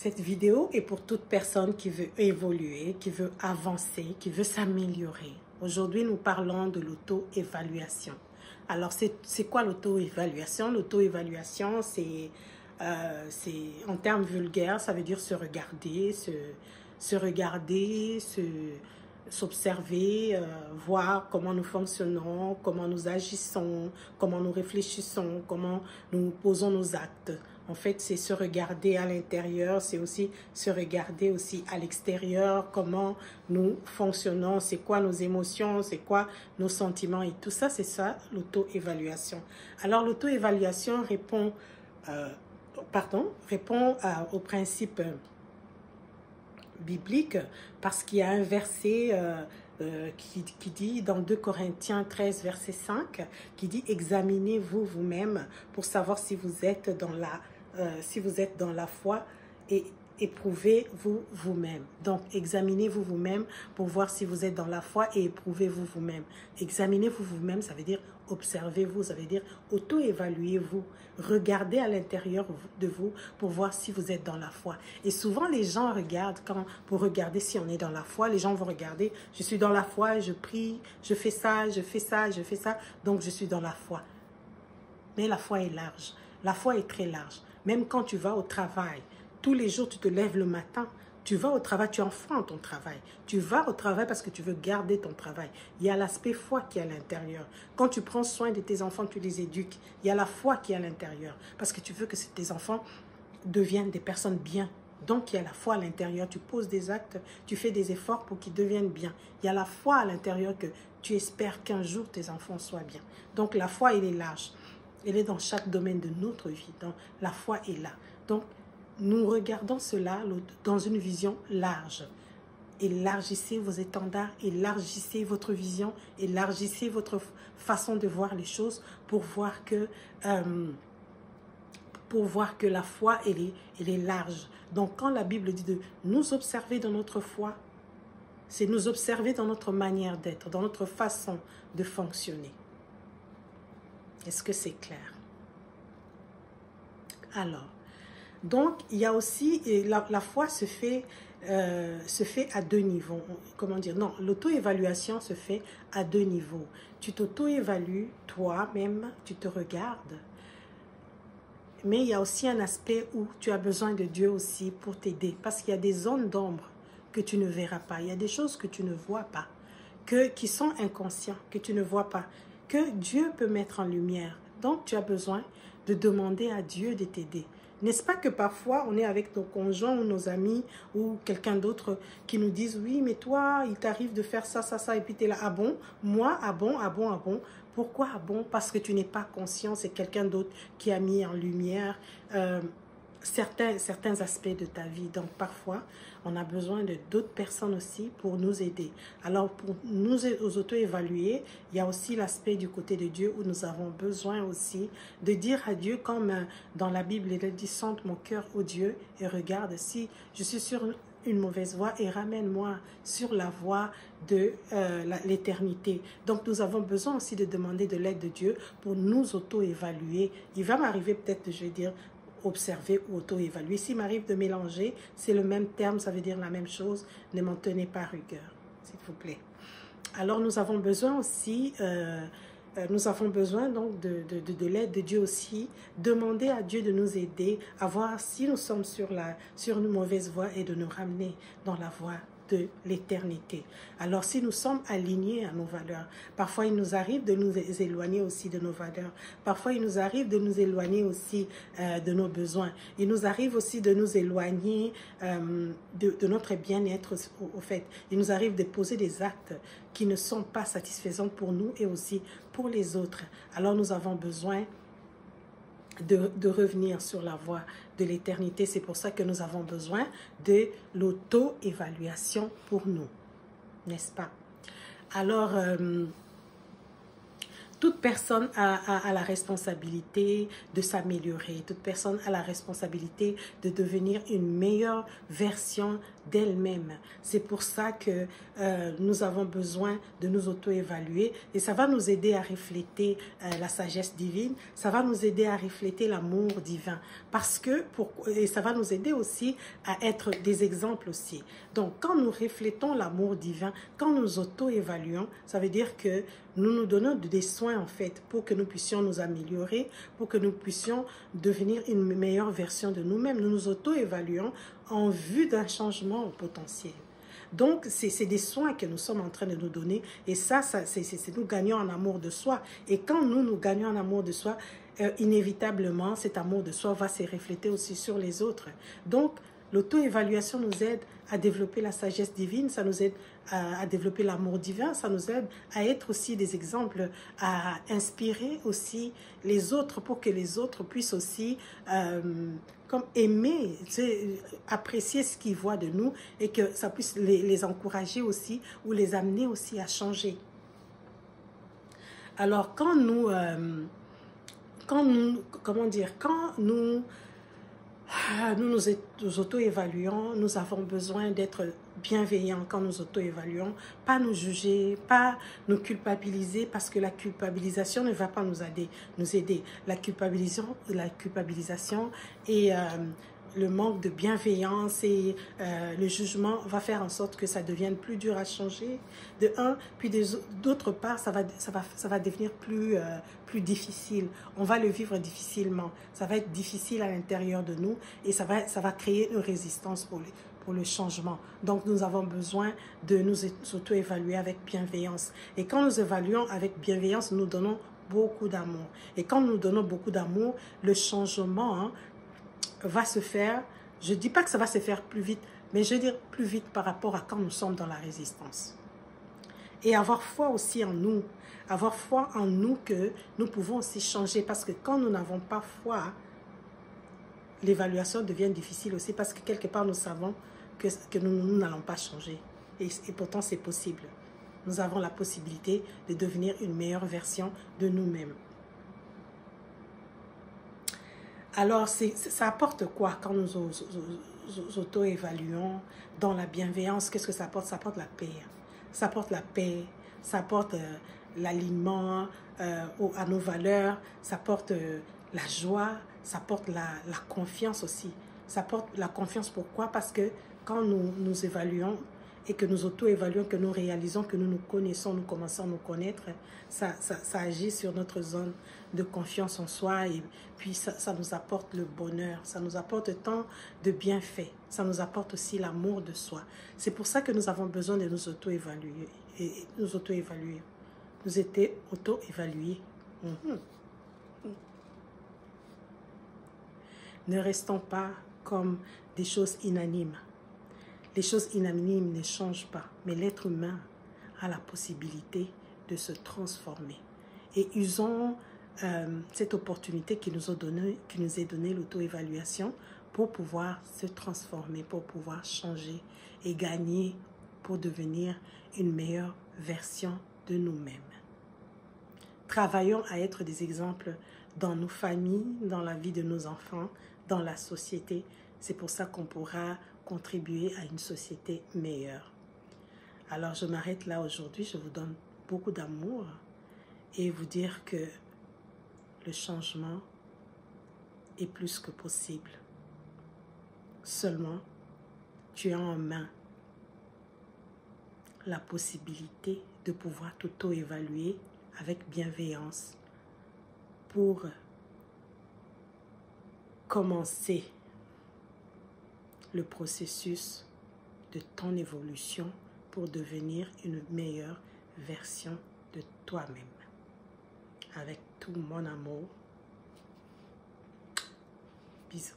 Cette vidéo est pour toute personne qui veut évoluer, qui veut avancer, qui veut s'améliorer. Aujourd'hui, nous parlons de l'auto-évaluation. Alors, c'est quoi l'auto-évaluation? L'auto-évaluation, c'est en termes vulgaires, ça veut dire se regarder, s'observer, voir comment nous fonctionnons, comment nous agissons, comment nous réfléchissons, comment nous posons nos actes. En fait, c'est se regarder à l'intérieur, c'est aussi se regarder aussi à l'extérieur, comment nous fonctionnons, c'est quoi nos émotions, c'est quoi nos sentiments et tout ça, c'est ça l'auto-évaluation. Alors, l'auto-évaluation répond au principe biblique parce qu'il y a un verset qui dit dans 2 Corinthiens 13, verset 5, qui dit « Examinez-vous vous-même pour savoir si vous êtes dans la foi et éprouvez-vous vous-même. » Donc, examinez-vous vous-même pour voir si vous êtes dans la foi et éprouvez-vous vous-même. Examinez-vous vous-même, ça veut dire observez-vous, ça veut dire auto-évaluez-vous. Regardez à l'intérieur de vous pour voir si vous êtes dans la foi. Et souvent, les gens regardent, pour regarder si on est dans la foi, les gens vont regarder, je suis dans la foi, je prie, je fais ça, je fais ça, je fais ça, donc je suis dans la foi. Mais la foi est large, la foi est très large. Même quand tu vas au travail, tous les jours, tu te lèves le matin, tu vas au travail, tu enfreins ton travail. Tu vas au travail parce que tu veux garder ton travail. Il y a l'aspect foi qui est à l'intérieur. Quand tu prends soin de tes enfants, tu les éduques. Il y a la foi qui est à l'intérieur parce que tu veux que tes enfants deviennent des personnes bien. Donc, il y a la foi à l'intérieur. Tu poses des actes, tu fais des efforts pour qu'ils deviennent bien. Il y a la foi à l'intérieur que tu espères qu'un jour tes enfants soient bien. Donc, la foi, elle est large. Elle est dans chaque domaine de notre vie. Donc, la foi est là. Donc, nous regardons cela dans une vision large. Élargissez vos étendards, élargissez votre vision, élargissez votre façon de voir les choses pour voir que la foi, elle est large. Donc, quand la Bible dit de nous observer dans notre foi, c'est nous observer dans notre manière d'être, dans notre façon de fonctionner. Est-ce que c'est clair? Alors, donc, il y a aussi, la foi se fait à 2 niveaux. Comment dire? Non, l'auto-évaluation se fait à 2 niveaux. Tu t'auto-évalues toi-même, tu te regardes. Mais il y a aussi un aspect où tu as besoin de Dieu aussi pour t'aider. Parce qu'il y a des zones d'ombre que tu ne verras pas. Il y a des choses que tu ne vois pas, qui sont inconscients, que tu ne vois pas, que Dieu peut mettre en lumière. Donc, tu as besoin de demander à Dieu de t'aider. N'est-ce pas que parfois, on est avec nos conjoints ou nos amis ou quelqu'un d'autre qui nous disent « Oui, mais toi, il t'arrive de faire ça, ça, ça. » Et puis tu es là « Ah bon? Moi? Ah bon? Ah bon? Ah bon? » Pourquoi ah bon? Parce que tu n'es pas conscient, c'est quelqu'un d'autre qui a mis en lumière certains aspects de ta vie. Donc parfois, on a besoin de d'autres personnes aussi pour nous aider. Alors pour nous auto-évaluer, il y a aussi l'aspect du côté de Dieu où nous avons besoin aussi de dire à Dieu, comme dans la Bible, il dit « Sonde mon cœur au Dieu et regarde si je suis sur une mauvaise voie et ramène-moi sur la voie de l'éternité. » Donc nous avons besoin aussi de demander de l'aide de Dieu pour nous auto-évaluer. Il va m'arriver peut-être, je vais dire, observer ou auto-évaluer. S'il m'arrive de mélanger, c'est le même terme, ça veut dire la même chose. Ne m'en tenez pas rigueur, s'il vous plaît. Alors nous avons besoin aussi, donc de l'aide de Dieu aussi, demander à Dieu de nous aider à voir si nous sommes sur une mauvaise voie et de nous ramener dans la voie de l'éternité. Alors si nous sommes alignés à nos valeurs, parfois il nous arrive de nous éloigner aussi de nos valeurs, parfois il nous arrive de nous éloigner aussi de nos besoins, il nous arrive aussi de nous éloigner de notre bien-être au fait, il nous arrive de poser des actes qui ne sont pas satisfaisants pour nous et aussi pour les autres. Alors nous avons besoin de revenir sur la voie de l'éternité. C'est pour ça que nous avons besoin de l'auto-évaluation pour nous, n'est-ce pas? Alors, toute personne a la responsabilité de s'améliorer. Toute personne a la responsabilité de devenir une meilleure version d'elle-même. C'est pour ça que nous avons besoin de nous auto-évaluer et ça va nous aider à refléter la sagesse divine. Ça va nous aider à refléter l'amour divin. Et ça va nous aider aussi à être des exemples aussi. Donc, quand nous reflétons l'amour divin, quand nous auto-évaluons, ça veut dire que nous nous donnons des soins en fait pour que nous puissions nous améliorer, pour que nous puissions devenir une meilleure version de nous-mêmes. Nous nous auto-évaluons en vue d'un changement potentiel. Donc, c'est des soins que nous sommes en train de nous donner et ça c'est nous gagnons en amour de soi. Et quand nous gagnons en amour de soi, inévitablement, cet amour de soi va se refléter aussi sur les autres. Donc, l'auto-évaluation nous aide à développer la sagesse divine, ça nous aide à développer l'amour divin, ça nous aide à être aussi des exemples, à inspirer aussi les autres pour que les autres puissent aussi comme aimer, apprécier ce qu'ils voient de nous et que ça puisse les encourager aussi ou les amener aussi à changer. Alors quand nous nous auto-évaluons, nous avons besoin d'être bienveillants quand nous auto-évaluons, pas nous juger, pas nous culpabiliser parce que la culpabilisation ne va pas nous aider. La culpabilisation et le manque de bienveillance et le jugement va faire en sorte que ça devienne plus dur à changer, de un, puis d'autre part, ça va devenir plus difficile. On va le vivre difficilement. Ça va être difficile à l'intérieur de nous et ça va créer une résistance pour le changement. Donc, nous avons besoin de nous auto-évaluer avec bienveillance. Et quand nous évaluons avec bienveillance, nous donnons beaucoup d'amour. Et quand nous donnons beaucoup d'amour, le changement va se faire, je ne dis pas que ça va se faire plus vite, mais je veux dire plus vite par rapport à quand nous sommes dans la résistance. Et avoir foi aussi en nous, avoir foi en nous que nous pouvons aussi changer, parce que quand nous n'avons pas foi, l'évaluation devient difficile aussi, parce que quelque part nous savons que nous n'allons pas changer. Et pourtant c'est possible. Nous avons la possibilité de devenir une meilleure version de nous-mêmes. Alors, ça apporte quoi quand nous auto-évaluons dans la bienveillance? Qu'est-ce que ça apporte? Ça apporte la paix. Ça apporte la paix, ça apporte l'alignement à nos valeurs, ça apporte la joie, ça apporte la confiance aussi. Ça apporte la confiance, pourquoi? Parce que quand nous évaluons et que nous auto-évaluons, que nous réalisons que nous nous connaissons, nous commençons à nous connaître, ça agit sur notre zone de confiance en soi et puis ça nous apporte le bonheur, ça nous apporte tant de bienfaits, ça nous apporte aussi l'amour de soi. C'est pour ça que nous avons besoin de nous auto-évaluer et nous auto-évaluer. Nous étions auto-évalués. Ne restons pas comme des choses inanimes. Les choses inanimes ne changent pas, mais l'être humain a la possibilité de se transformer. Et usons cette opportunité qui nous est donnée, l'auto-évaluation, pour pouvoir se transformer, pour pouvoir changer et gagner pour devenir une meilleure version de nous-mêmes. Travaillons à être des exemples dans nos familles, dans la vie de nos enfants, dans la société. C'est pour ça qu'on pourra contribuer à une société meilleure. Alors, je m'arrête là aujourd'hui. Je vous donne beaucoup d'amour et vous dire que le changement est plus que possible. Seulement, tu as en main la possibilité de pouvoir t'auto-évaluer avec bienveillance pour commencer le processus de ton évolution pour devenir une meilleure version de toi-même. Avec tout mon amour. Bisous.